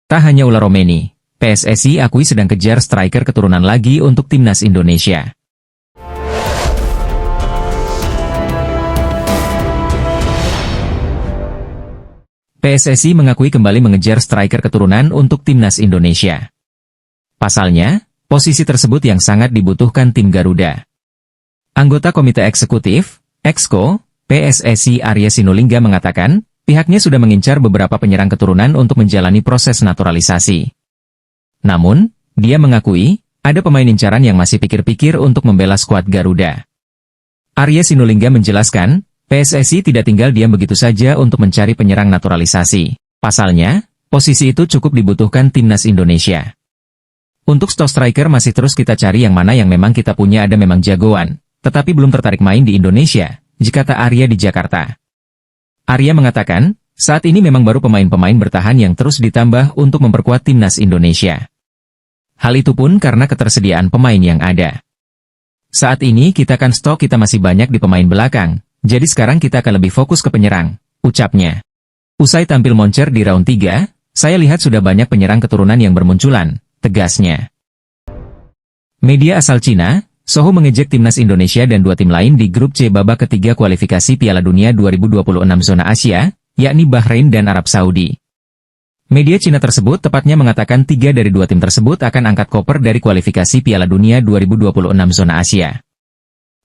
Tak hanya ular Romeni, PSSI akui sedang kejar striker keturunan lagi untuk timnas Indonesia. PSSI mengakui kembali mengejar striker keturunan untuk timnas Indonesia. Pasalnya, posisi tersebut yang sangat dibutuhkan tim Garuda. Anggota Komite Eksekutif, Exco, PSSI Arya Sinulinga mengatakan, pihaknya sudah mengincar beberapa penyerang keturunan untuk menjalani proses naturalisasi. Namun, dia mengakui, ada pemain incaran yang masih pikir-pikir untuk membela skuad Garuda. Arya Sinulinga menjelaskan, PSSI tidak tinggal diam begitu saja untuk mencari penyerang naturalisasi. Pasalnya, posisi itu cukup dibutuhkan timnas Indonesia. Untuk stok striker masih terus kita cari yang mana yang memang kita punya ada memang jagoan, tetapi belum tertarik main di Indonesia, kata Arya di Jakarta. Arya mengatakan, saat ini memang baru pemain-pemain bertahan yang terus ditambah untuk memperkuat timnas Indonesia. Hal itu pun karena ketersediaan pemain yang ada. Saat ini kita kan stok kita masih banyak di pemain belakang, jadi sekarang kita akan lebih fokus ke penyerang, ucapnya. Usai tampil moncer di round 3, saya lihat sudah banyak penyerang keturunan yang bermunculan, tegasnya. Media asal Cina, Sohu mengejek timnas Indonesia dan dua tim lain di grup C babak ketiga kualifikasi Piala Dunia 2026 zona Asia, yakni Bahrain dan Arab Saudi. Media Cina tersebut tepatnya mengatakan 3 dari 2 tim tersebut akan angkat koper dari kualifikasi Piala Dunia 2026 zona Asia.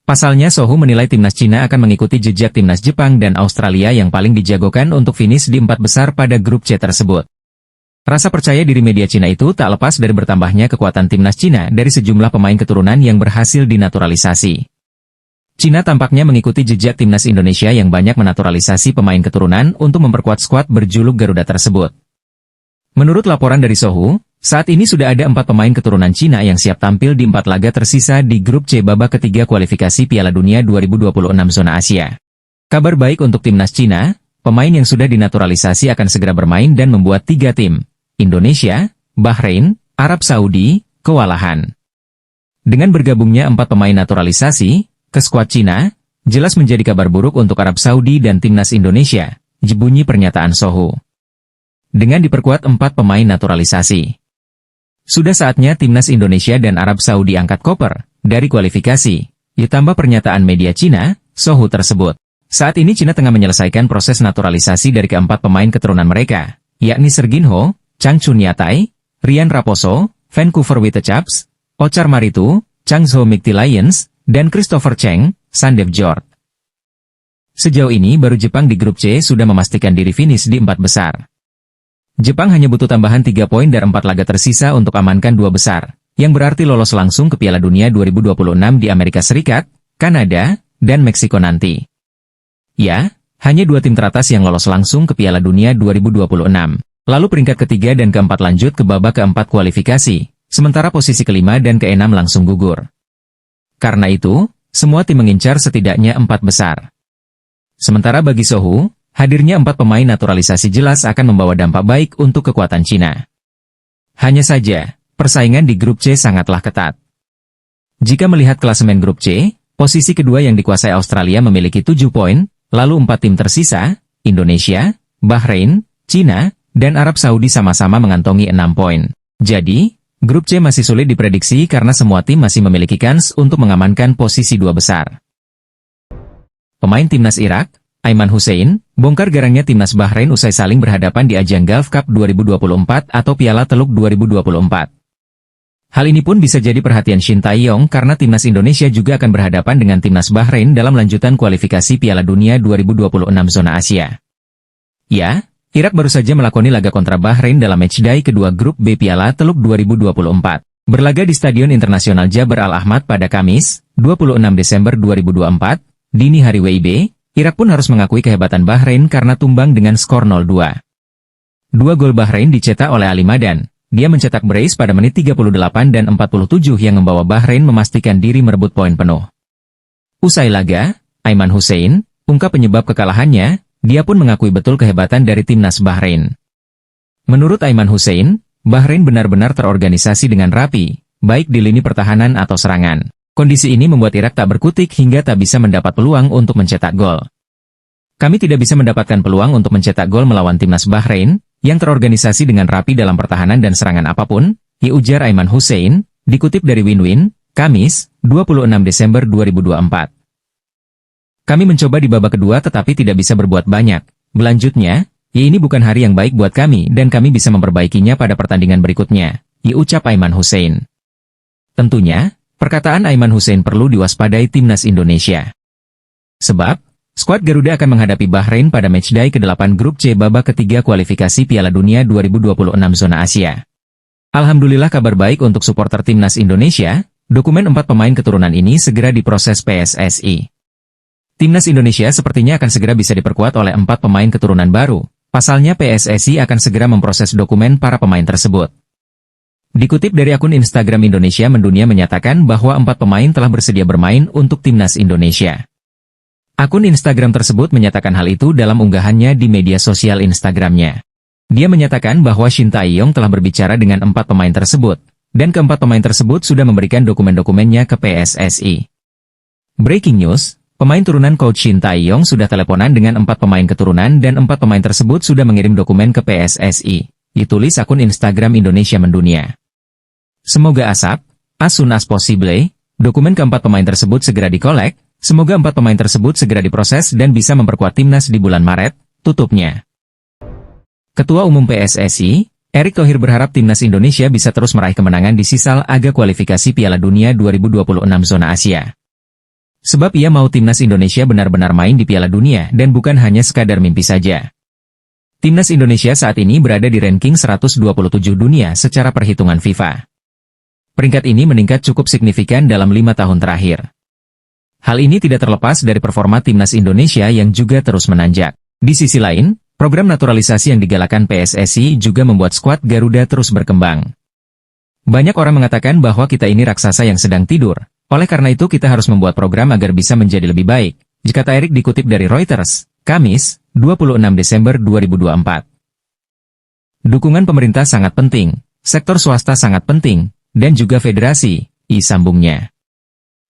Pasalnya Sohu menilai timnas Cina akan mengikuti jejak timnas Jepang dan Australia yang paling dijagokan untuk finish di 4 besar pada grup C tersebut. Rasa percaya diri media Cina itu tak lepas dari bertambahnya kekuatan timnas Cina dari sejumlah pemain keturunan yang berhasil dinaturalisasi. Cina tampaknya mengikuti jejak timnas Indonesia yang banyak menaturalisasi pemain keturunan untuk memperkuat skuad berjuluk Garuda tersebut. Menurut laporan dari Sohu, saat ini sudah ada 4 pemain keturunan Cina yang siap tampil di 4 laga tersisa di grup C babak ketiga kualifikasi Piala Dunia 2026 zona Asia. Kabar baik untuk timnas Cina, pemain yang sudah dinaturalisasi akan segera bermain dan membuat 3 tim. Indonesia, Bahrain, Arab Saudi, kewalahan. Dengan bergabungnya 4 pemain naturalisasi ke skuad Cina, jelas menjadi kabar buruk untuk Arab Saudi dan timnas Indonesia, bunyi pernyataan Sohu. Dengan diperkuat 4 pemain naturalisasi, sudah saatnya timnas Indonesia dan Arab Saudi angkat koper dari kualifikasi, ditambah pernyataan media Cina, Sohu tersebut. Saat ini Cina tengah menyelesaikan proses naturalisasi dari keempat pemain keturunan mereka, yakni Serginho, Chang Chun Yatai, Rian Raposo, Vancouver Whitecaps, Ochar Maritu, Changzhou Micti Lions, dan Christopher Cheng, Sandeep Jord. Sejauh ini baru Jepang di grup C sudah memastikan diri finish di 4 besar. Jepang hanya butuh tambahan 3 poin dari 4 laga tersisa untuk amankan 2 besar, yang berarti lolos langsung ke Piala Dunia 2026 di Amerika Serikat, Kanada, dan Meksiko nanti. Ya, hanya 2 tim teratas yang lolos langsung ke Piala Dunia 2026. Lalu peringkat ketiga dan keempat lanjut ke babak keempat kualifikasi, sementara posisi kelima dan keenam langsung gugur. Karena itu, semua tim mengincar setidaknya 4 besar. Sementara bagi Sohu, hadirnya 4 pemain naturalisasi jelas akan membawa dampak baik untuk kekuatan Cina. Hanya saja, persaingan di grup C sangatlah ketat. Jika melihat klasemen grup C, posisi kedua yang dikuasai Australia memiliki 7 poin, lalu 4 tim tersisa, Indonesia, Bahrain, Cina, dan Arab Saudi sama-sama mengantongi 6 poin. Jadi, grup C masih sulit diprediksi karena semua tim masih memiliki kans untuk mengamankan posisi 2 besar. Pemain timnas Irak, Aiman Hussein, bongkar garangnya timnas Bahrain usai saling berhadapan di ajang Gulf Cup 2024 atau Piala Teluk 2024. Hal ini pun bisa jadi perhatian Shin Tae-yong karena timnas Indonesia juga akan berhadapan dengan timnas Bahrain dalam lanjutan kualifikasi Piala Dunia 2026 zona Asia. Ya, Irak baru saja melakoni laga kontra Bahrain dalam matchday kedua grup B Piala Teluk 2024. Berlaga di Stadion Internasional Jabar Al-Ahmad pada Kamis, 26 Desember 2024, dini hari WIB, Irak pun harus mengakui kehebatan Bahrain karena tumbang dengan skor 0-2. 2 gol Bahrain dicetak oleh Ali Madan. Dia mencetak brace pada menit 38 dan 47 yang membawa Bahrain memastikan diri merebut poin penuh. Usai laga, Aiman Hussein, ungkap penyebab kekalahannya. Dia pun mengakui betul kehebatan dari timnas Bahrain. Menurut Aiman Hussein, Bahrain benar-benar terorganisasi dengan rapi, baik di lini pertahanan atau serangan. Kondisi ini membuat Irak tak berkutik hingga tak bisa mendapat peluang untuk mencetak gol. Kami tidak bisa mendapatkan peluang untuk mencetak gol melawan timnas Bahrain, yang terorganisasi dengan rapi dalam pertahanan dan serangan apapun, ujar Aiman Hussein, dikutip dari Win-Win, Kamis, 26 Desember 2024. Kami mencoba di babak kedua tetapi tidak bisa berbuat banyak. Berlanjutnya, ini bukan hari yang baik buat kami dan kami bisa memperbaikinya pada pertandingan berikutnya, ucap Aiman Hussein. Tentunya, perkataan Aiman Hussein perlu diwaspadai timnas Indonesia. Sebab, skuad Garuda akan menghadapi Bahrain pada matchday ke-8 grup C babak ketiga kualifikasi Piala Dunia 2026 zona Asia. Alhamdulillah kabar baik untuk supporter timnas Indonesia, dokumen 4 pemain keturunan ini segera diproses PSSI. Timnas Indonesia sepertinya akan segera bisa diperkuat oleh 4 pemain keturunan baru, pasalnya PSSI akan segera memproses dokumen para pemain tersebut. Dikutip dari akun Instagram Indonesia Mendunia menyatakan bahwa 4 pemain telah bersedia bermain untuk timnas Indonesia. Akun Instagram tersebut menyatakan hal itu dalam unggahannya di media sosial Instagramnya. Dia menyatakan bahwa Shin Tae-yong telah berbicara dengan 4 pemain tersebut, dan keempat pemain tersebut sudah memberikan dokumen-dokumennya ke PSSI. Breaking news, pemain turunan coach Shin Tae-yong sudah teleponan dengan 4 pemain keturunan dan 4 pemain tersebut sudah mengirim dokumen ke PSSI, ditulis akun Instagram Indonesia Mendunia. Semoga as soon as possible, dokumen keempat pemain tersebut segera dikolek, semoga 4 pemain tersebut segera diproses dan bisa memperkuat timnas di bulan Maret, tutupnya. Ketua Umum PSSI, Erick Thohir berharap timnas Indonesia bisa terus meraih kemenangan di sisa laga kualifikasi Piala Dunia 2026 zona Asia. Sebab ia mau timnas Indonesia benar-benar main di Piala Dunia dan bukan hanya sekadar mimpi saja. Timnas Indonesia saat ini berada di ranking 127 dunia secara perhitungan FIFA. Peringkat ini meningkat cukup signifikan dalam 5 tahun terakhir. Hal ini tidak terlepas dari performa timnas Indonesia yang juga terus menanjak. Di sisi lain, program naturalisasi yang digalakan PSSI juga membuat skuad Garuda terus berkembang. Banyak orang mengatakan bahwa kita ini raksasa yang sedang tidur, oleh karena itu kita harus membuat program agar bisa menjadi lebih baik, kata Erick dikutip dari Reuters, Kamis, 26 Desember 2024. Dukungan pemerintah sangat penting, sektor swasta sangat penting, dan juga federasi, sambungnya.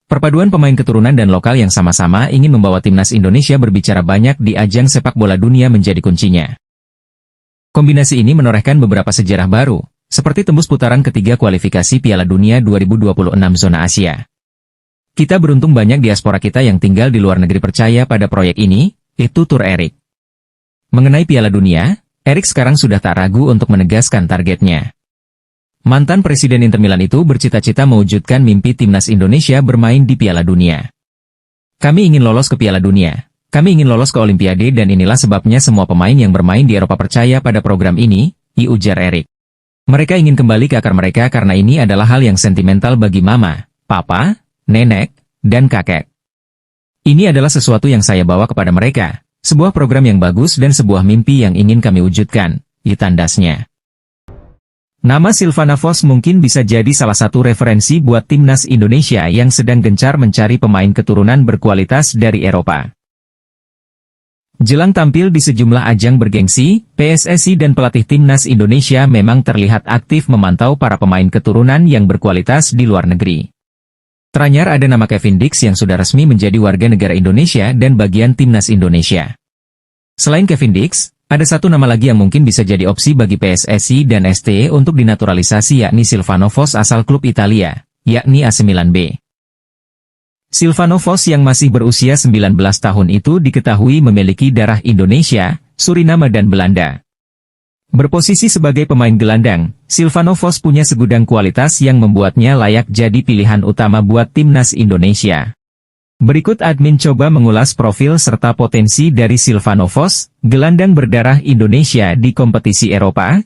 Perpaduan pemain keturunan dan lokal yang sama-sama ingin membawa timnas Indonesia berbicara banyak di ajang sepak bola dunia menjadi kuncinya. Kombinasi ini menorehkan beberapa sejarah baru, seperti tembus putaran ketiga kualifikasi Piala Dunia 2026 zona Asia. Kita beruntung banyak diaspora kita yang tinggal di luar negeri percaya pada proyek ini, tutur Erick. Mengenai Piala Dunia, Erick sekarang sudah tak ragu untuk menegaskan targetnya. Mantan Presiden Inter Milan itu bercita-cita mewujudkan mimpi timnas Indonesia bermain di Piala Dunia. Kami ingin lolos ke Piala Dunia. Kami ingin lolos ke Olimpiade dan inilah sebabnya semua pemain yang bermain di Eropa percaya pada program ini, ujar Erick. Mereka ingin kembali ke akar mereka karena ini adalah hal yang sentimental bagi mama, papa, nenek, dan kakek. Ini adalah sesuatu yang saya bawa kepada mereka, sebuah program yang bagus dan sebuah mimpi yang ingin kami wujudkan, tandasnya. Nama Silvana Vos mungkin bisa jadi salah satu referensi buat timnas Indonesia yang sedang gencar mencari pemain keturunan berkualitas dari Eropa. Jelang tampil di sejumlah ajang bergengsi, PSSI dan pelatih timnas Indonesia memang terlihat aktif memantau para pemain keturunan yang berkualitas di luar negeri. Teranyar ada nama Kevin Dix yang sudah resmi menjadi warga negara Indonesia dan bagian timnas Indonesia. Selain Kevin Dix, ada satu nama lagi yang mungkin bisa jadi opsi bagi PSSI dan STE untuk dinaturalisasi yakni Silvano Vos asal klub Italia, yakni AC Milan B. Silvano Vos yang masih berusia 19 tahun itu diketahui memiliki darah Indonesia, Suriname dan Belanda. Berposisi sebagai pemain gelandang, Silvano Vos punya segudang kualitas yang membuatnya layak jadi pilihan utama buat timnas Indonesia. Berikut admin coba mengulas profil serta potensi dari Silvano Vos, gelandang berdarah Indonesia di kompetisi Eropa.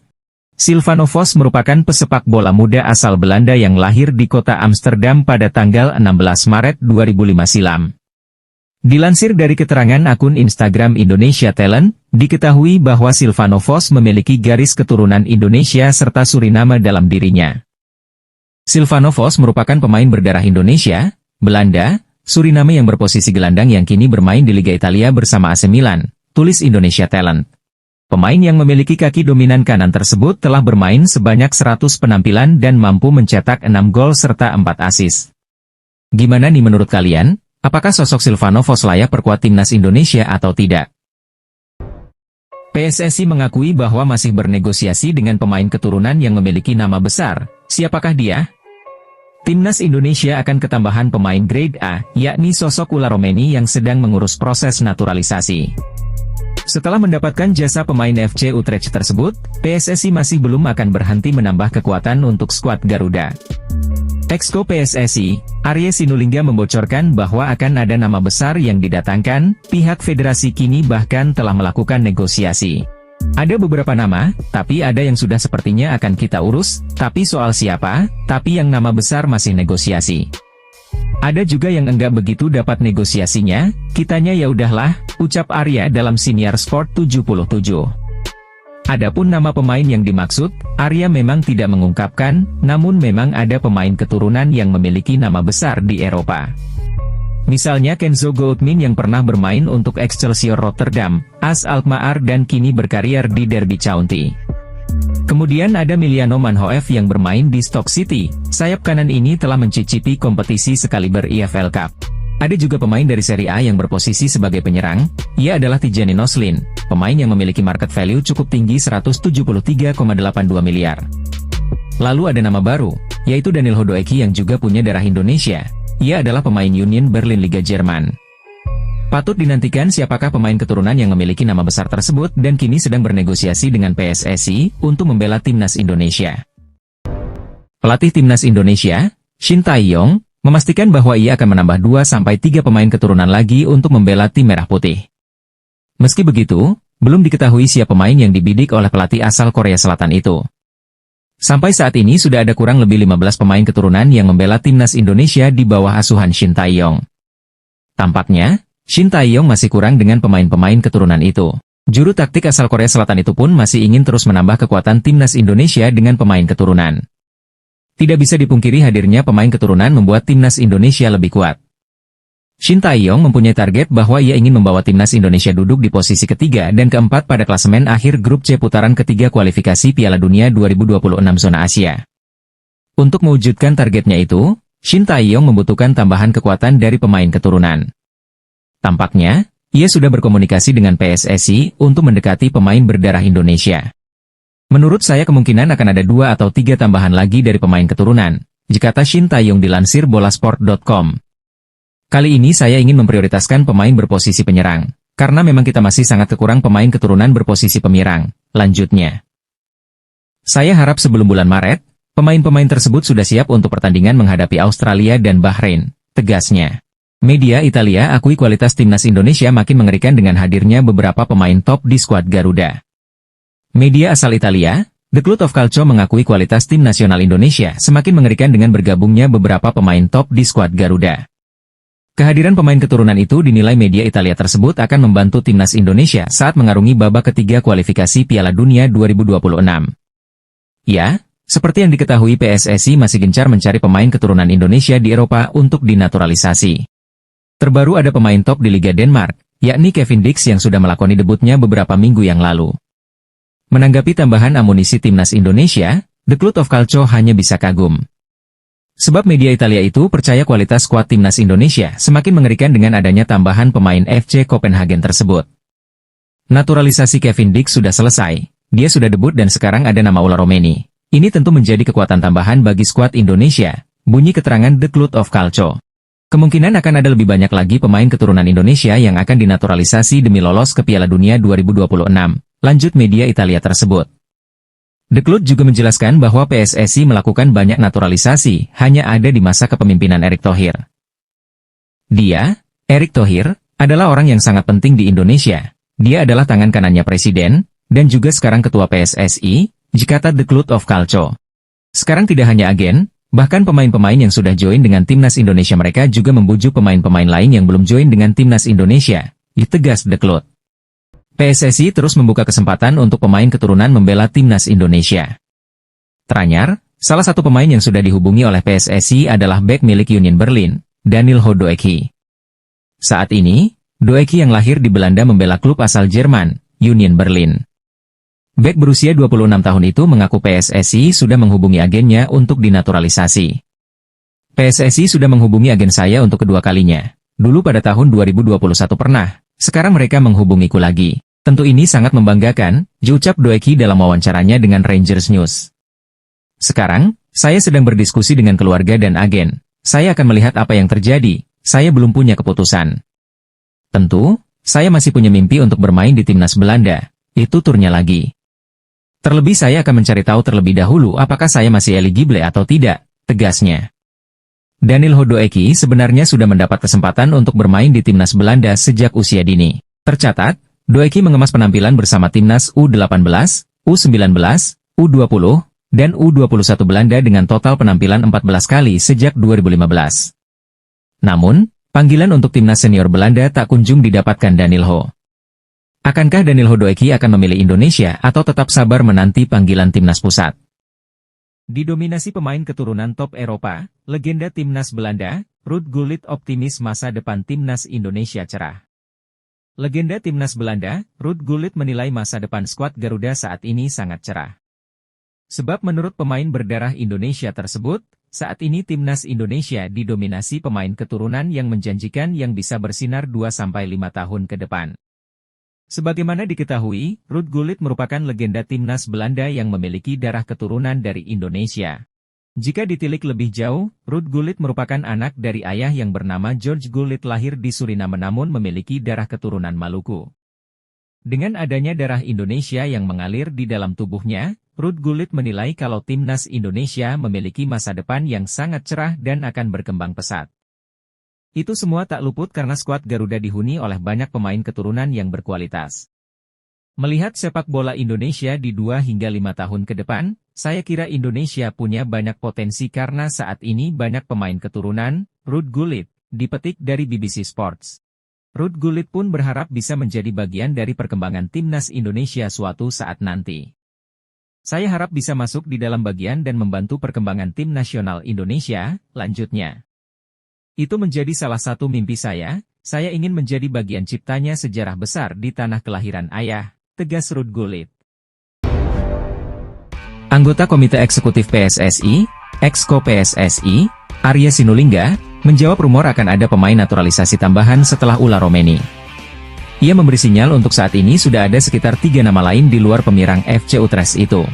Silvano Vos merupakan pesepak bola muda asal Belanda yang lahir di kota Amsterdam pada tanggal 16 Maret 2005 silam. Dilansir dari keterangan akun Instagram Indonesia Talent, diketahui bahwa Silvano Vos memiliki garis keturunan Indonesia serta Suriname dalam dirinya. Silvano Vos merupakan pemain berdarah Indonesia, Belanda, Suriname yang berposisi gelandang yang kini bermain di Liga Italia bersama AC Milan, tulis Indonesia Talent. Pemain yang memiliki kaki dominan kanan tersebut telah bermain sebanyak 100 penampilan dan mampu mencetak 6 gol serta 4 assist. Gimana nih menurut kalian? Apakah sosok Silvano Vos layak perkuat timnas Indonesia atau tidak? PSSI mengakui bahwa masih bernegosiasi dengan pemain keturunan yang memiliki nama besar. Siapakah dia? Timnas Indonesia akan ketambahan pemain grade A, yakni sosok Ula Romeni yang sedang mengurus proses naturalisasi. Setelah mendapatkan jasa pemain FC Utrecht tersebut, PSSI masih belum akan berhenti menambah kekuatan untuk skuad Garuda. Exco PSSI, Arye Sinulinga membocorkan bahwa akan ada nama besar yang didatangkan, pihak federasi kini bahkan telah melakukan negosiasi. Ada beberapa nama, tapi ada yang sudah sepertinya akan kita urus, tapi soal siapa, tapi yang nama besar masih negosiasi. Ada juga yang enggak begitu dapat negosiasinya, kitanya ya udahlah, ucap Arya dalam Siniar Sport 77. Adapun nama pemain yang dimaksud, Arya memang tidak mengungkapkan, namun memang ada pemain keturunan yang memiliki nama besar di Eropa. Misalnya Kenzo Goldmin yang pernah bermain untuk Excelsior Rotterdam, AS Alkmaar dan kini berkarier di Derby County. Kemudian ada Miliano Manhoef yang bermain di Stoke City, sayap kanan ini telah mencicipi kompetisi sekaliber EFL Cup. Ada juga pemain dari Serie A yang berposisi sebagai penyerang, ia adalah Tijani Noslin, pemain yang memiliki market value cukup tinggi 173,82 miliar. Lalu ada nama baru, yaitu Daniel Hodoeki yang juga punya darah Indonesia. Ia adalah pemain Union Berlin Liga Jerman. Patut dinantikan siapakah pemain keturunan yang memiliki nama besar tersebut dan kini sedang bernegosiasi dengan PSSI untuk membela timnas Indonesia. Pelatih timnas Indonesia, Shin Tae-yong, memastikan bahwa ia akan menambah 2-3 pemain keturunan lagi untuk membela tim Merah Putih. Meski begitu, belum diketahui siapa pemain yang dibidik oleh pelatih asal Korea Selatan itu. Sampai saat ini sudah ada kurang lebih 15 pemain keturunan yang membela timnas Indonesia di bawah asuhan Shin Tae-yong. Tampaknya, Shin Tae-yong masih kurang dengan pemain-pemain keturunan itu. Juru taktik asal Korea Selatan itu pun masih ingin terus menambah kekuatan timnas Indonesia dengan pemain keturunan. Tidak bisa dipungkiri hadirnya pemain keturunan membuat timnas Indonesia lebih kuat. Shin Tae-yong mempunyai target bahwa ia ingin membawa timnas Indonesia duduk di posisi ketiga dan keempat pada klasemen akhir grup C putaran ketiga kualifikasi Piala Dunia 2026 zona Asia. Untuk mewujudkan targetnya itu, Shin Tae-yong membutuhkan tambahan kekuatan dari pemain keturunan. Tampaknya, ia sudah berkomunikasi dengan PSSI untuk mendekati pemain berdarah Indonesia. Menurut saya kemungkinan akan ada 2 atau 3 tambahan lagi dari pemain keturunan, kata Shin Tae-yong dilansir bolasport.com. Kali ini saya ingin memprioritaskan pemain berposisi penyerang, karena memang kita masih sangat kekurang pemain keturunan berposisi penyerang, lanjutnya. Saya harap sebelum bulan Maret, pemain-pemain tersebut sudah siap untuk pertandingan menghadapi Australia dan Bahrain, tegasnya. Media Italia akui kualitas timnas Indonesia makin mengerikan dengan hadirnya beberapa pemain top di skuad Garuda. Media asal Italia, The Cloud of Calcio mengakui kualitas tim nasional Indonesia semakin mengerikan dengan bergabungnya beberapa pemain top di skuad Garuda. Kehadiran pemain keturunan itu dinilai media Italia tersebut akan membantu timnas Indonesia saat mengarungi babak ketiga kualifikasi Piala Dunia 2026. Ya, seperti yang diketahui PSSI masih gencar mencari pemain keturunan Indonesia di Eropa untuk dinaturalisasi. Terbaru ada pemain top di Liga Denmark, yakni Kevin Dix yang sudah melakoni debutnya beberapa minggu yang lalu. Menanggapi tambahan amunisi timnas Indonesia, The Cloud of Calcio hanya bisa kagum. Sebab media Italia itu percaya kualitas skuad timnas Indonesia semakin mengerikan dengan adanya tambahan pemain FC Copenhagen tersebut. Naturalisasi Kevin Dix sudah selesai, dia sudah debut dan sekarang ada nama Ula Romeni. Ini tentu menjadi kekuatan tambahan bagi skuad Indonesia, bunyi keterangan The Cloud of Calcio. Kemungkinan akan ada lebih banyak lagi pemain keturunan Indonesia yang akan dinaturalisasi demi lolos ke Piala Dunia 2026, lanjut media Italia tersebut. The Cloud juga menjelaskan bahwa PSSI melakukan banyak naturalisasi hanya ada di masa kepemimpinan Erick Thohir. Dia, Erick Thohir, adalah orang yang sangat penting di Indonesia. Dia adalah tangan kanannya presiden, dan juga sekarang ketua PSSI, kata The Cloud of Calcio. Sekarang tidak hanya agen, bahkan pemain-pemain yang sudah join dengan timnas Indonesia mereka juga membujuk pemain-pemain lain yang belum join dengan timnas Indonesia, tegas The Cloud. PSSI terus membuka kesempatan untuk pemain keturunan membela timnas Indonesia. Teranyar, salah satu pemain yang sudah dihubungi oleh PSSI adalah bek milik Union Berlin, Daniel Hodoeki. Saat ini, Doeki yang lahir di Belanda membela klub asal Jerman, Union Berlin. Bek berusia 26 tahun itu mengaku PSSI sudah menghubungi agennya untuk dinaturalisasi. PSSI sudah menghubungi agen saya untuk kedua kalinya. Dulu pada tahun 2021 pernah, sekarang mereka menghubungiku lagi. Tentu ini sangat membanggakan, diucap Doeki dalam wawancaranya dengan Rangers News. Sekarang, saya sedang berdiskusi dengan keluarga dan agen. Saya akan melihat apa yang terjadi, saya belum punya keputusan. Tentu, saya masih punya mimpi untuk bermain di timnas Belanda, itu turnya lagi. Terlebih saya akan mencari tahu terlebih dahulu apakah saya masih eligible atau tidak, tegasnya. Danilo Doeki sebenarnya sudah mendapat kesempatan untuk bermain di timnas Belanda sejak usia dini. Tercatat, Doeki mengemas penampilan bersama timnas U18, U19, U20, dan U21 Belanda dengan total penampilan 14 kali sejak 2015. Namun, panggilan untuk timnas senior Belanda tak kunjung didapatkan Danilo. Akankah Danilo Doeki akan memilih Indonesia atau tetap sabar menanti panggilan timnas pusat? Didominasi pemain keturunan top Eropa, legenda timnas Belanda, Ruud Gullit optimis masa depan timnas Indonesia cerah. Legenda timnas Belanda, Ruud Gullit menilai masa depan skuad Garuda saat ini sangat cerah. Sebab menurut pemain berdarah Indonesia tersebut, saat ini timnas Indonesia didominasi pemain keturunan yang menjanjikan yang bisa bersinar 2-5 tahun ke depan. Sebagaimana diketahui, Ruud Gullit merupakan legenda timnas Belanda yang memiliki darah keturunan dari Indonesia. Jika ditilik lebih jauh, Ruud Gullit merupakan anak dari ayah yang bernama George Gullit lahir di Suriname namun memiliki darah keturunan Maluku. Dengan adanya darah Indonesia yang mengalir di dalam tubuhnya, Ruud Gullit menilai kalau timnas Indonesia memiliki masa depan yang sangat cerah dan akan berkembang pesat. Itu semua tak luput karena skuad Garuda dihuni oleh banyak pemain keturunan yang berkualitas. Melihat sepak bola Indonesia di 2 hingga 5 tahun ke depan, saya kira Indonesia punya banyak potensi karena saat ini banyak pemain keturunan, Ruud Gullit, dipetik dari BBC Sports. Ruud Gullit pun berharap bisa menjadi bagian dari perkembangan timnas Indonesia suatu saat nanti. Saya harap bisa masuk di dalam bagian dan membantu perkembangan tim nasional Indonesia, lanjutnya. Itu menjadi salah satu mimpi saya ingin menjadi bagian ciptanya sejarah besar di tanah kelahiran ayah, tegas Ruud Gullit. Anggota Komite Eksekutif PSSI, Exco PSSI, Arya Sinulinga, menjawab rumor akan ada pemain naturalisasi tambahan setelah ulah Romeni. Ia memberi sinyal untuk saat ini sudah ada sekitar 3 nama lain di luar pemirang FC Utrecht itu.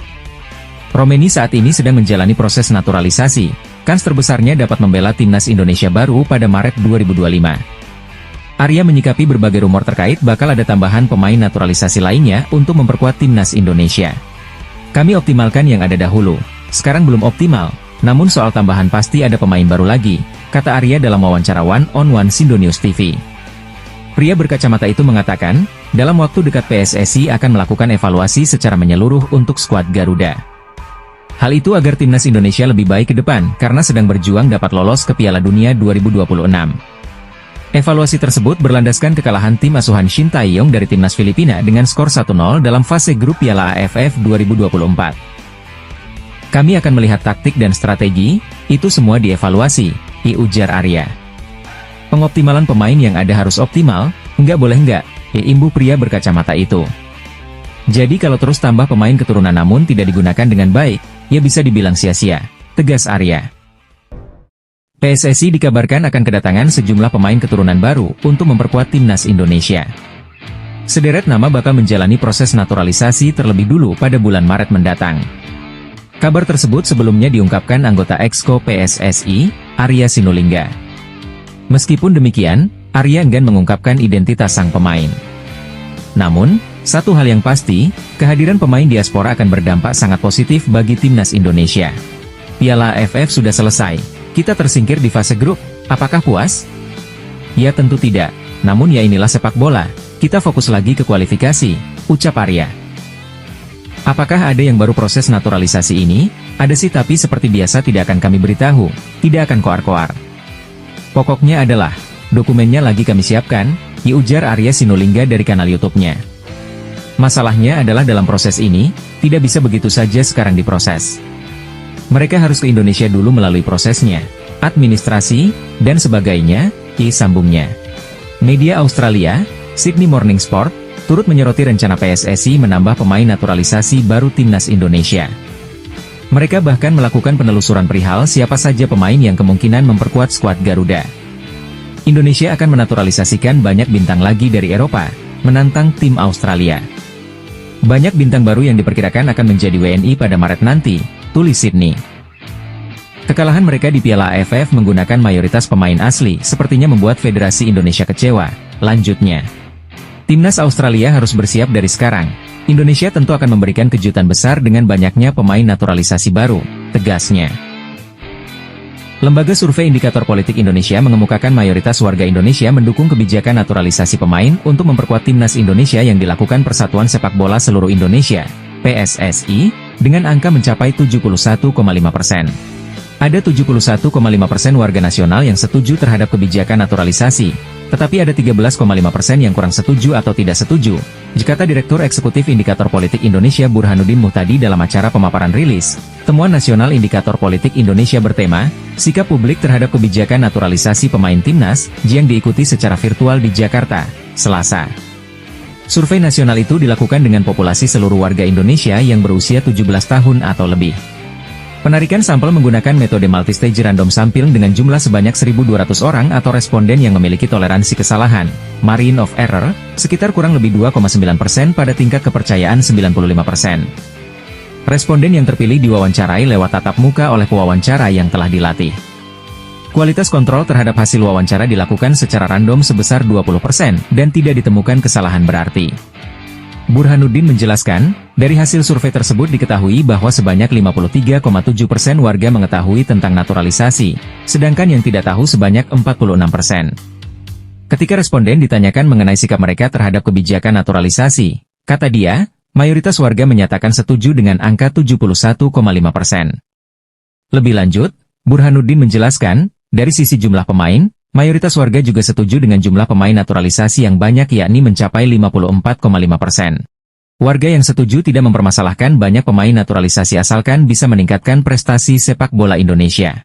Romeni saat ini sedang menjalani proses naturalisasi, kans terbesarnya dapat membela timnas Indonesia baru pada Maret 2025. Arya menyikapi berbagai rumor terkait bakal ada tambahan pemain naturalisasi lainnya untuk memperkuat timnas Indonesia. Kami optimalkan yang ada dahulu, sekarang belum optimal, namun soal tambahan pasti ada pemain baru lagi, kata Arya dalam wawancara one-on-one Sindonews TV. Pria berkacamata itu mengatakan, dalam waktu dekat PSSI akan melakukan evaluasi secara menyeluruh untuk skuad Garuda. Hal itu agar timnas Indonesia lebih baik ke depan karena sedang berjuang dapat lolos ke Piala Dunia 2026. Evaluasi tersebut berlandaskan kekalahan tim asuhan Shin Tae-yong dari timnas Filipina dengan skor 1-0 dalam fase grup Piala AFF 2024. Kami akan melihat taktik dan strategi, itu semua dievaluasi, ujar Arya. Pengoptimalan pemain yang ada harus optimal, enggak boleh enggak, imbu pria berkacamata itu. Jadi kalau terus tambah pemain keturunan namun tidak digunakan dengan baik, ya bisa dibilang sia-sia, tegas Arya. PSSI dikabarkan akan kedatangan sejumlah pemain keturunan baru untuk memperkuat timnas Indonesia. Sederet nama bakal menjalani proses naturalisasi terlebih dulu pada bulan Maret mendatang. Kabar tersebut sebelumnya diungkapkan anggota Exco PSSI, Arya Sinulinga. Meskipun demikian, Arya enggan mengungkapkan identitas sang pemain. Namun, satu hal yang pasti, kehadiran pemain diaspora akan berdampak sangat positif bagi timnas Indonesia. Piala AFF sudah selesai. Kita tersingkir di fase grup, apakah puas? Ya tentu tidak, namun ya inilah sepak bola, kita fokus lagi ke kualifikasi, ucap Arya. Apakah ada yang baru proses naturalisasi ini? Ada sih tapi seperti biasa tidak akan kami beritahu, tidak akan koar-koar. Pokoknya adalah, dokumennya lagi kami siapkan, ujar Arya Sinulinga dari kanal YouTube-nya. Masalahnya adalah dalam proses ini, tidak bisa begitu saja sekarang diproses. Mereka harus ke Indonesia dulu melalui prosesnya, administrasi, dan sebagainya, sambungnya. Media Australia, Sydney Morning Sport, turut menyoroti rencana PSSI menambah pemain naturalisasi baru timnas Indonesia. Mereka bahkan melakukan penelusuran perihal siapa saja pemain yang kemungkinan memperkuat skuad Garuda. Indonesia akan menaturalisasikan banyak bintang lagi dari Eropa, menantang tim Australia. Banyak bintang baru yang diperkirakan akan menjadi WNI pada Maret nanti, tulis Sydney. Kekalahan mereka di Piala AFF menggunakan mayoritas pemain asli sepertinya membuat Federasi Indonesia kecewa. Lanjutnya, timnas Australia harus bersiap dari sekarang. Indonesia tentu akan memberikan kejutan besar dengan banyaknya pemain naturalisasi baru, tegasnya. Lembaga Survei Indikator Politik Indonesia mengemukakan mayoritas warga Indonesia mendukung kebijakan naturalisasi pemain untuk memperkuat timnas Indonesia yang dilakukan Persatuan Sepak Bola Seluruh Indonesia, PSSI, dengan angka mencapai 71,5%. Ada 71,5% warga nasional yang setuju terhadap kebijakan naturalisasi, tetapi ada 13,5% yang kurang setuju atau tidak setuju, kata Direktur Eksekutif Indikator Politik Indonesia Burhanuddin Muhtadi dalam acara pemaparan rilis Temuan Nasional Indikator Politik Indonesia bertema, Sikap Publik Terhadap Kebijakan Naturalisasi Pemain Timnas, yang diikuti secara virtual di Jakarta, Selasa. Survei nasional itu dilakukan dengan populasi seluruh warga Indonesia yang berusia 17 tahun atau lebih. Penarikan sampel menggunakan metode multistage random sampling dengan jumlah sebanyak 1.200 orang atau responden yang memiliki toleransi kesalahan, margin of error, sekitar kurang lebih 2,9% pada tingkat kepercayaan 95%. Responden yang terpilih diwawancarai lewat tatap muka oleh pewawancara yang telah dilatih. Kualitas kontrol terhadap hasil wawancara dilakukan secara random sebesar 20% dan tidak ditemukan kesalahan berarti. Burhanuddin menjelaskan, dari hasil survei tersebut diketahui bahwa sebanyak 53,7% warga mengetahui tentang naturalisasi, sedangkan yang tidak tahu sebanyak 46%. Ketika responden ditanyakan mengenai sikap mereka terhadap kebijakan naturalisasi, kata dia, mayoritas warga menyatakan setuju dengan angka 71,5%. Lebih lanjut, Burhanuddin menjelaskan, dari sisi jumlah pemain, mayoritas warga juga setuju dengan jumlah pemain naturalisasi yang banyak yakni mencapai 54,5%. Warga yang setuju tidak mempermasalahkan banyak pemain naturalisasi asalkan bisa meningkatkan prestasi sepak bola Indonesia.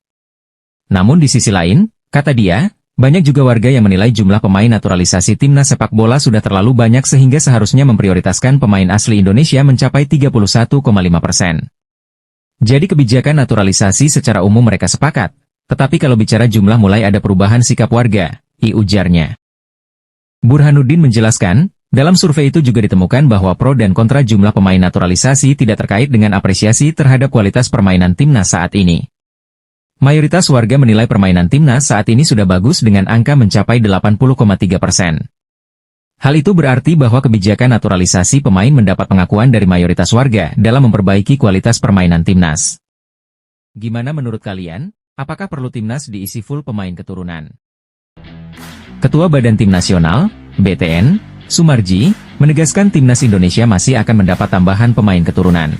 Namun di sisi lain, kata dia, banyak juga warga yang menilai jumlah pemain naturalisasi timnas sepak bola sudah terlalu banyak sehingga seharusnya memprioritaskan pemain asli Indonesia mencapai 31,5%. Jadi kebijakan naturalisasi secara umum mereka sepakat, tetapi kalau bicara jumlah mulai ada perubahan sikap warga, ujarnya. Burhanuddin menjelaskan, dalam survei itu juga ditemukan bahwa pro dan kontra jumlah pemain naturalisasi tidak terkait dengan apresiasi terhadap kualitas permainan timnas saat ini. Mayoritas warga menilai permainan timnas saat ini sudah bagus dengan angka mencapai 80,3%. Hal itu berarti bahwa kebijakan naturalisasi pemain mendapat pengakuan dari mayoritas warga dalam memperbaiki kualitas permainan timnas. Gimana menurut kalian? Apakah perlu timnas diisi full pemain keturunan? Ketua Badan Tim Nasional, BTN, Sumarji, menegaskan timnas Indonesia masih akan mendapat tambahan pemain keturunan.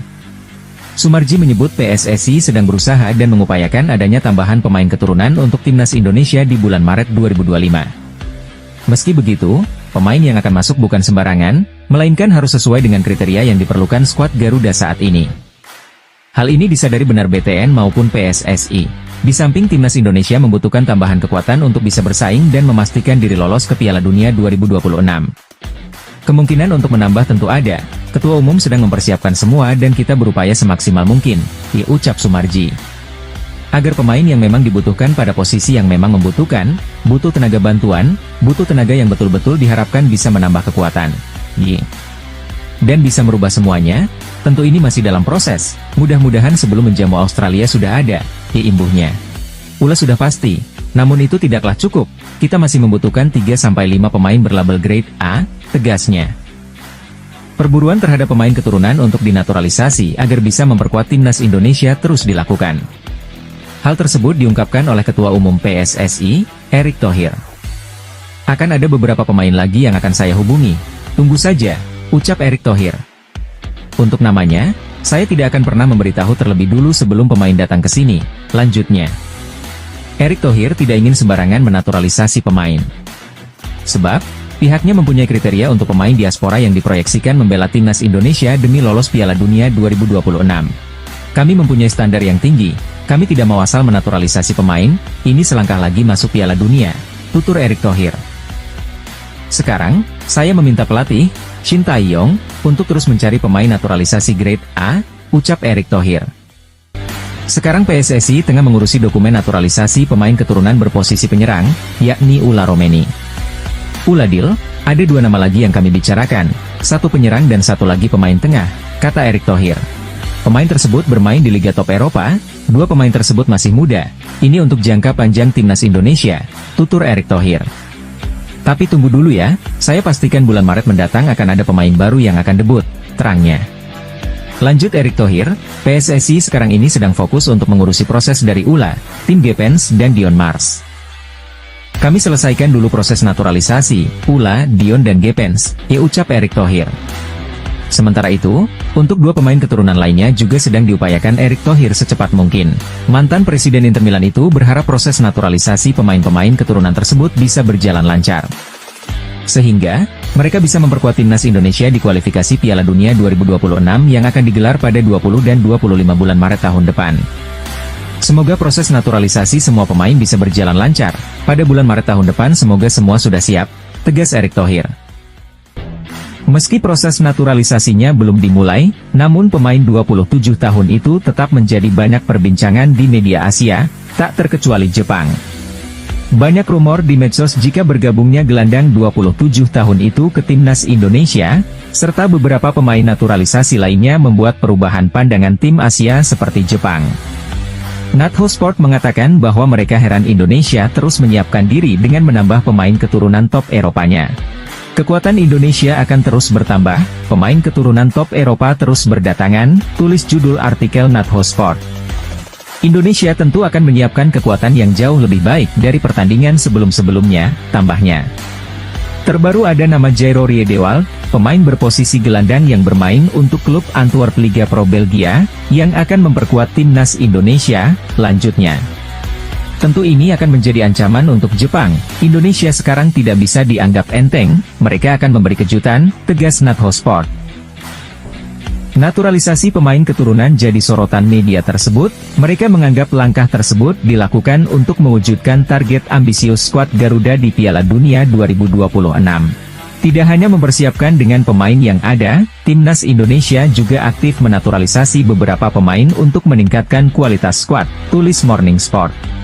Sumarji menyebut PSSI sedang berusaha dan mengupayakan adanya tambahan pemain keturunan untuk timnas Indonesia di bulan Maret 2025. Meski begitu, pemain yang akan masuk bukan sembarangan, melainkan harus sesuai dengan kriteria yang diperlukan skuad Garuda saat ini. Hal ini disadari benar BTN maupun PSSI. Di samping timnas Indonesia membutuhkan tambahan kekuatan untuk bisa bersaing dan memastikan diri lolos ke Piala Dunia 2026. Kemungkinan untuk menambah tentu ada. Ketua Umum sedang mempersiapkan semua dan kita berupaya semaksimal mungkin, ucap Sumarji. Agar pemain yang memang dibutuhkan pada posisi yang memang membutuhkan, butuh tenaga bantuan, butuh tenaga yang betul-betul diharapkan bisa menambah kekuatan. Dan bisa merubah semuanya, tentu ini masih dalam proses, mudah-mudahan sebelum menjamu Australia sudah ada, imbuhnya. Ulas sudah pasti, namun itu tidaklah cukup, kita masih membutuhkan 3-5 pemain berlabel grade A, tegasnya. Perburuan terhadap pemain keturunan untuk dinaturalisasi agar bisa memperkuat timnas Indonesia terus dilakukan. Hal tersebut diungkapkan oleh Ketua Umum PSSI, Erick Thohir. Akan ada beberapa pemain lagi yang akan saya hubungi, tunggu saja, ucap Erick Thohir. Untuk namanya, saya tidak akan pernah memberitahu terlebih dulu sebelum pemain datang ke sini, lanjutnya. Erick Thohir tidak ingin sembarangan menaturalisasi pemain. Sebab, pihaknya mempunyai kriteria untuk pemain diaspora yang diproyeksikan membela timnas Indonesia demi lolos Piala Dunia 2026. Kami mempunyai standar yang tinggi, kami tidak mau asal menaturalisasi pemain, ini selangkah lagi masuk Piala Dunia, tutur Erick Thohir. Sekarang, saya meminta pelatih, Shin Tae-yong, untuk terus mencari pemain naturalisasi grade A, ucap Erick Thohir. Sekarang PSSI tengah mengurusi dokumen naturalisasi pemain keturunan berposisi penyerang, yakni Ula Romeni. Uladil, ada 2 nama lagi yang kami bicarakan, satu penyerang dan satu lagi pemain tengah, kata Erick Thohir. Pemain tersebut bermain di Liga Top Eropa, dua pemain tersebut masih muda, ini untuk jangka panjang timnas Indonesia, tutur Erick Thohir. Tapi tunggu dulu ya, saya pastikan bulan Maret mendatang akan ada pemain baru yang akan debut, terangnya. Lanjut Erick Thohir, PSSI sekarang ini sedang fokus untuk mengurusi proses dari ULA, tim Gepens dan Dion Mars. Kami selesaikan dulu proses naturalisasi, ULA, Dion dan Gepens, ya ucap Erick Thohir. Sementara itu, untuk dua pemain keturunan lainnya juga sedang diupayakan Erick Thohir secepat mungkin. Mantan Presiden Inter Milan itu berharap proses naturalisasi pemain-pemain keturunan tersebut bisa berjalan lancar. Sehingga, mereka bisa memperkuat timnas Indonesia di kualifikasi Piala Dunia 2026 yang akan digelar pada 20 dan 25 bulan Maret tahun depan. Semoga proses naturalisasi semua pemain bisa berjalan lancar. Pada bulan Maret tahun depan semoga semua sudah siap, tegas Erick Thohir. Meski proses naturalisasinya belum dimulai, namun pemain 27 tahun itu tetap menjadi banyak perbincangan di media Asia, tak terkecuali Jepang. Banyak rumor di medsos jika bergabungnya gelandang 27 tahun itu ke timnas Indonesia, serta beberapa pemain naturalisasi lainnya membuat perubahan pandangan tim Asia seperti Jepang. Natho Sport mengatakan bahwa mereka heran Indonesia terus menyiapkan diri dengan menambah pemain keturunan top Eropanya. Kekuatan Indonesia akan terus bertambah, pemain keturunan top Eropa terus berdatangan, tulis judul artikel Natho Sport. Indonesia tentu akan menyiapkan kekuatan yang jauh lebih baik dari pertandingan sebelum-sebelumnya, tambahnya. Terbaru ada nama Jairo Riedewald, pemain berposisi gelandang yang bermain untuk klub Antwerp Liga Pro Belgia, yang akan memperkuat timnas Indonesia, lanjutnya. Tentu ini akan menjadi ancaman untuk Jepang. Indonesia sekarang tidak bisa dianggap enteng, mereka akan memberi kejutan, tegas Natho Sport. Naturalisasi pemain keturunan jadi sorotan media tersebut, mereka menganggap langkah tersebut dilakukan untuk mewujudkan target ambisius skuad Garuda di Piala Dunia 2026. Tidak hanya mempersiapkan dengan pemain yang ada, timnas Indonesia juga aktif menaturalisasi beberapa pemain untuk meningkatkan kualitas skuad, tulis Morning Sport.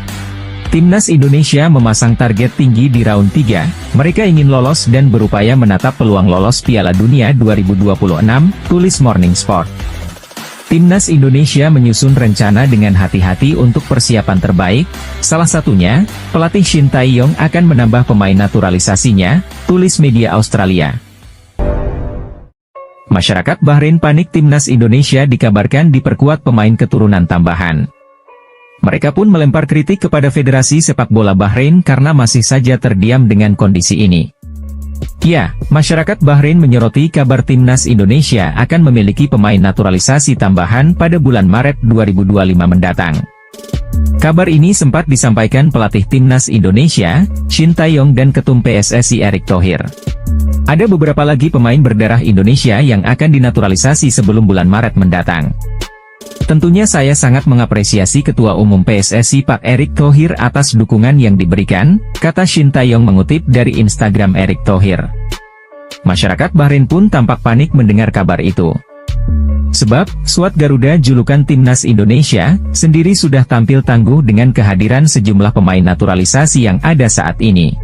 Timnas Indonesia memasang target tinggi di round 3, mereka ingin lolos dan berupaya menatap peluang lolos Piala Dunia 2026, tulis Morning Sport. Timnas Indonesia menyusun rencana dengan hati-hati untuk persiapan terbaik, salah satunya, pelatih Shin Tae-yong akan menambah pemain naturalisasinya, tulis media Australia. Masyarakat Bahrain panik timnas Indonesia dikabarkan diperkuat pemain keturunan tambahan. Mereka pun melempar kritik kepada Federasi Sepak Bola Bahrain karena masih saja terdiam dengan kondisi ini. Ya, masyarakat Bahrain menyoroti kabar timnas Indonesia akan memiliki pemain naturalisasi tambahan pada bulan Maret 2025 mendatang. Kabar ini sempat disampaikan pelatih timnas Indonesia, Shin Tae-yong dan Ketum PSSI Erick Thohir. Ada beberapa lagi pemain berdarah Indonesia yang akan dinaturalisasi sebelum bulan Maret mendatang. Tentunya saya sangat mengapresiasi Ketua Umum PSSI Pak Erick Thohir atas dukungan yang diberikan, kata Shin Tae-yong mengutip dari Instagram Erick Thohir. Masyarakat Bahrain pun tampak panik mendengar kabar itu. Sebab, skuad Garuda julukan timnas Indonesia, sendiri sudah tampil tangguh dengan kehadiran sejumlah pemain naturalisasi yang ada saat ini.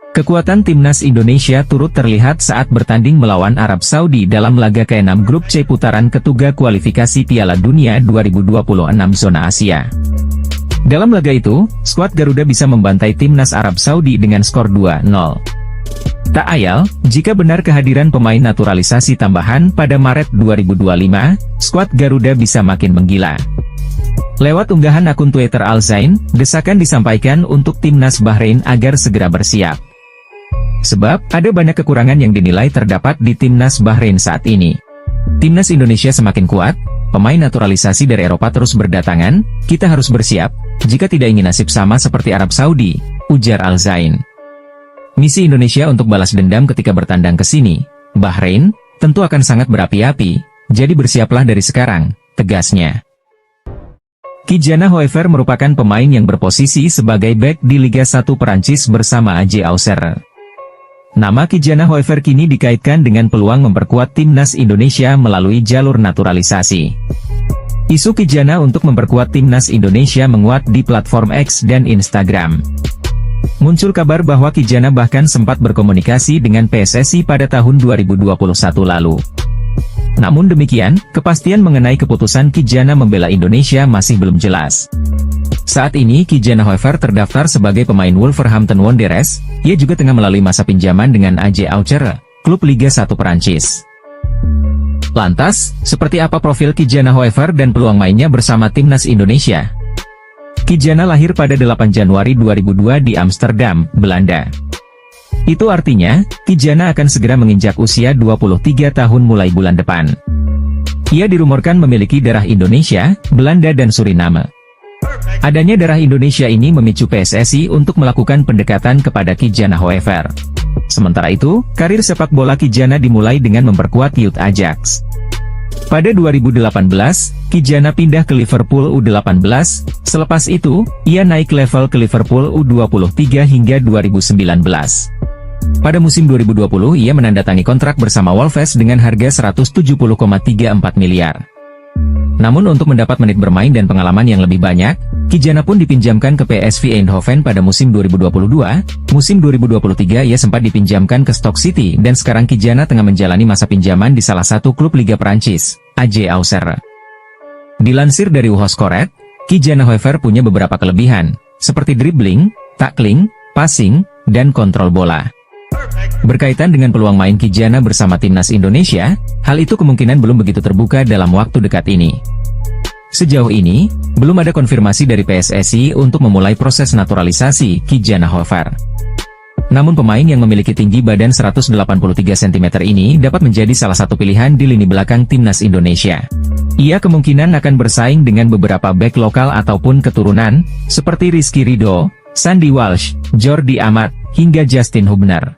Kekuatan timnas Indonesia turut terlihat saat bertanding melawan Arab Saudi dalam laga ke-6 Grup C putaran ketiga kualifikasi Piala Dunia 2026 zona Asia. Dalam laga itu, skuad Garuda bisa membantai timnas Arab Saudi dengan skor 2-0. Tak ayal, jika benar kehadiran pemain naturalisasi tambahan pada Maret 2025, skuad Garuda bisa makin menggila. Lewat unggahan akun Twitter Al Zain, desakan disampaikan untuk timnas Bahrain agar segera bersiap. Sebab, ada banyak kekurangan yang dinilai terdapat di timnas Bahrain saat ini. Timnas Indonesia semakin kuat, pemain naturalisasi dari Eropa terus berdatangan, kita harus bersiap, jika tidak ingin nasib sama seperti Arab Saudi, ujar Al Zain. Misi Indonesia untuk balas dendam ketika bertandang ke sini, Bahrain, tentu akan sangat berapi-api, jadi bersiaplah dari sekarang, tegasnya. Kijana Hoever merupakan pemain yang berposisi sebagai bek di Liga 1 Perancis bersama AJ Auxerre. Nama Kijana Hoever kini dikaitkan dengan peluang memperkuat timnas Indonesia melalui jalur naturalisasi. Isu Kijana untuk memperkuat timnas Indonesia menguat di platform X dan Instagram. Muncul kabar bahwa Kijana bahkan sempat berkomunikasi dengan PSSI pada tahun 2021 lalu. Namun demikian, kepastian mengenai keputusan Kijana membela Indonesia masih belum jelas. Saat ini Kijana Hoever terdaftar sebagai pemain Wolverhampton Wanderers. Ia juga tengah melalui masa pinjaman dengan AZ Auxerre, klub Liga 1 Perancis. Lantas, seperti apa profil Kijana Hoever dan peluang mainnya bersama timnas Indonesia? Kijana lahir pada 8 Januari 2002 di Amsterdam, Belanda. Itu artinya, Kijana akan segera menginjak usia 23 tahun mulai bulan depan. Ia dirumorkan memiliki darah Indonesia, Belanda dan Suriname. Adanya darah Indonesia ini memicu PSSI untuk melakukan pendekatan kepada Kijana Hoever. Sementara itu, karir sepak bola Kijana dimulai dengan memperkuat Youth Ajax. Pada 2018, Kijana pindah ke Liverpool U18, selepas itu, ia naik level ke Liverpool U23 hingga 2019. Pada musim 2020 ia menandatangani kontrak bersama Wolves dengan harga 170,34 miliar. Namun untuk mendapat menit bermain dan pengalaman yang lebih banyak, Kijana pun dipinjamkan ke PSV Eindhoven pada musim 2022, musim 2023 ia sempat dipinjamkan ke Stoke City dan sekarang Kijana tengah menjalani masa pinjaman di salah satu klub Liga Perancis, AZ Auxerre. Dilansir dari Whooscoret, Kijana Hoever punya beberapa kelebihan, seperti dribbling, tackling, passing, dan kontrol bola. Berkaitan dengan peluang main Kijana bersama timnas Indonesia, hal itu kemungkinan belum begitu terbuka dalam waktu dekat ini. Sejauh ini, belum ada konfirmasi dari PSSI untuk memulai proses naturalisasi Kijana Hoever. Namun pemain yang memiliki tinggi badan 183 cm ini dapat menjadi salah satu pilihan di lini belakang timnas Indonesia. Ia kemungkinan akan bersaing dengan beberapa bek lokal ataupun keturunan, seperti Rizky Ridho, Sandy Walsh, Jordi Amat, hingga Justin Hubner.